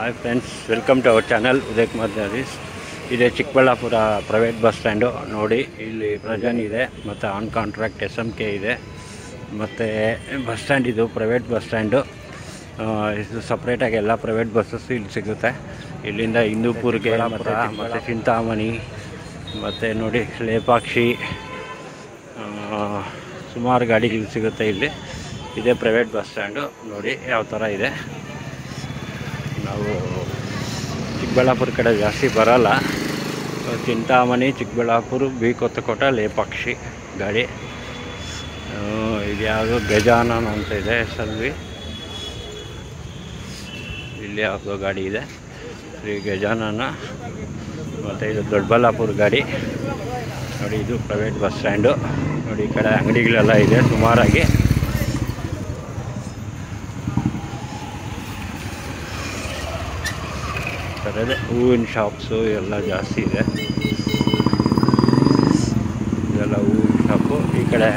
Hi friends, welcome to our channel Uday Kumar ಜಾರೀಸ್. ಇದೆ Chikkaballapur private bus stand. ನೋಡಿ, ಇಲ್ಲಿ ಪ್ರಜನ್ ಇದೆ ಮತ್ತು ಆನ್ ಕಾಂಟ್ರಾಕ್ಟ್ SMK ಇದೆ. ಮತ್ತು ಬಸ್ ಸ್ಟ್ಯಾಂಡ್ ಇದು ಪ್ರೈವೇಟ್ ಬಸ್ ಸ್ಟ್ಯಾಂಡು. ಇದು ಸಪ್ರೇಟಾಗಿ ಎಲ್ಲ ಪ್ರೈವೇಟ್ ಬಸ್ಸಸ್ಸು ಇಲ್ಲಿ ಸಿಗುತ್ತೆ. ಇಲ್ಲಿಂದ ಹಿಂದೂಪುರ್ಗೆ ಮತ್ತು ಚಿಂತಾಮಣಿ ಮತ್ತು ನೋಡಿ ಲೇಪಾಕ್ಷಿ ಸುಮಾರು ಗಾಡಿಗಳು ಸಿಗುತ್ತೆ ಇಲ್ಲಿ. ಇದೇ ಪ್ರೈವೇಟ್ ಬಸ್ ಸ್ಟ್ಯಾಂಡು. ನೋಡಿ ಯಾವ ಥರ ಇದೆ. ನಾವು ಚಿಕ್ಕಬಳ್ಳಾಪುರ ಕಡೆ ಜಾಸ್ತಿ ಬರೋಲ್ಲ. ಚಿಂತಾಮಣಿ, ಚಿಕ್ಕಬಳ್ಳಾಪುರ, ಬಿ ಕೊತ್ತಕೋಟ, ಲೇಪಾಕ್ಷಿ ಗಾಡಿ. ಇದು ಯಾವುದೋ ಗಜಾನನ ಅಂತ ಇದೆ SLV. ಇಲ್ಲಿ ಯಾವುದೋ ಗಾಡಿ ಇದೆ, ಶ್ರೀ ಗಜಾನನ. ಮತ್ತು ಇದು ದೊಡ್ಡಬಳ್ಳಾಪುರ ಗಾಡಿ. ನೋಡಿ, ಇದು ಪ್ರೈವೇಟ್ ಬಸ್ ಸ್ಟ್ಯಾಂಡು. ನೋಡಿ, ಈ ಕಡೆ ಅಂಗಡಿಗಳೆಲ್ಲ ಇದೆ ಸುಮಾರಾಗಿ. ಹೂವಿನ ಶಾಪ್ಸು ಎಲ್ಲ ಜಾಸ್ತಿ ಇದೆ. ಇದೆಲ್ಲ ಹೂವಿನ ಶಾಪು. ಈ ಕಡೆ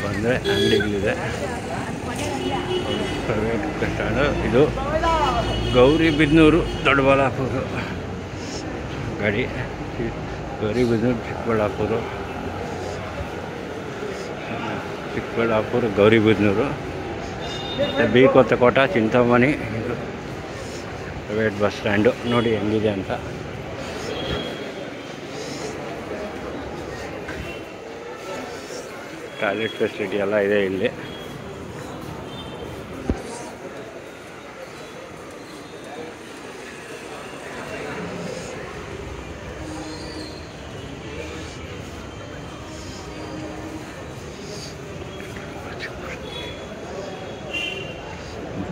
ಬಂದರೆ ಅಂಗಡಿಗಳಿದೆ. Private bus stand. ಇದು ಗೌರಿಬಿದನೂರು, ದೊಡ್ಡಬಳ್ಳಾಪುರ ಗಾಡಿ. ಗೌರಿಬಿದನೂರು, ಚಿಕ್ಕಬಳ್ಳಾಪುರ, ಗೌರಿಬಿದನೂರು ಮತ್ತು ಬಿ ಕೊತ್ತಕೋಟ, ಚಿಂತಾಮಣಿ. ಇದು ಪ್ರೈವೇಟ್ ಬಸ್ ಸ್ಟ್ಯಾಂಡು. ನೋಡಿ ಹೆಂಗಿದೆ ಅಂತ. ಟಾಯ್ಲೆಟ್ ಫೆಸಿಲಿಟಿ ಎಲ್ಲ ಇದೆ ಇಲ್ಲಿ.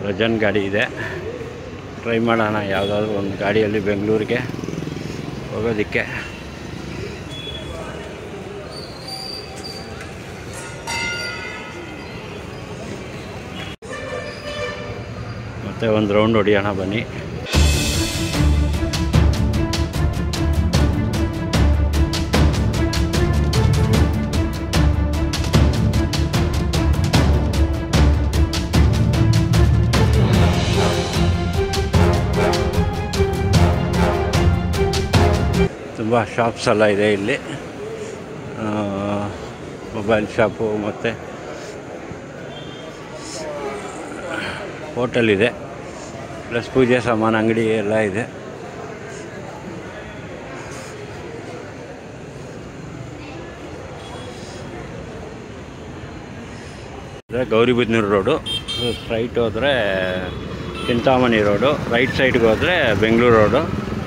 ಪ್ರಜನ್ ಗಾಡಿ ಇದೆ. ಟ್ರೈ ಮಾಡೋಣ ಯಾವುದಾದ್ರೂ ಒಂದು ಗಾಡಿಯಲ್ಲಿ ಬೆಂಗಳೂರಿಗೆ ಹೋಗೋದಕ್ಕೆ. ಮತ್ತೆ ಒಂದು ರೌಂಡ್ ಹೊಡಿಯೋಣ ಬನ್ನಿ. ತುಂಬ ಶಾಪ್ಸ್ ಎಲ್ಲ ಇದೆ ಇಲ್ಲಿ. ಮೊಬೈಲ್ ಶಾಪು ಮತ್ತು ಹೋಟೆಲ್ ಇದೆ, ಪ್ಲಸ್ ಪೂಜೆ ಸಾಮಾನು ಅಂಗಡಿ ಎಲ್ಲ ಇದೆ. ಗೌರಿಬಿದನೂರು ರೋಡು. ಸ್ಟ್ರೈಟ್ ಹೋದರೆ ಚಿಂತಾಮಣಿ ರೋಡು, ರೈಟ್ ಸೈಡ್ಗೆ ಹೋದರೆ ಬೆಂಗಳೂರು ರೋಡು,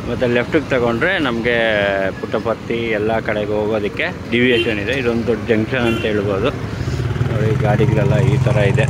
ಮತ್ತು ಲೆಫ್ಟಿಗೆ ತಗೊಂಡ್ರೆ ನಮಗೆ ಪುಟ್ಟಪರ್ತಿ ಎಲ್ಲ ಕಡೆಗೆ ಹೋಗೋದಕ್ಕೆ ಡಿವಿಯೇಷನ್ ಇದೆ. ಇದೊಂದು ದೊಡ್ಡ ಜಂಕ್ಷನ್ ಅಂತ ಹೇಳ್ಬೋದು. ನೋಡಿ, ಗಾಡಿಗಳೆಲ್ಲ ಈ ಥರ ಇದೆ.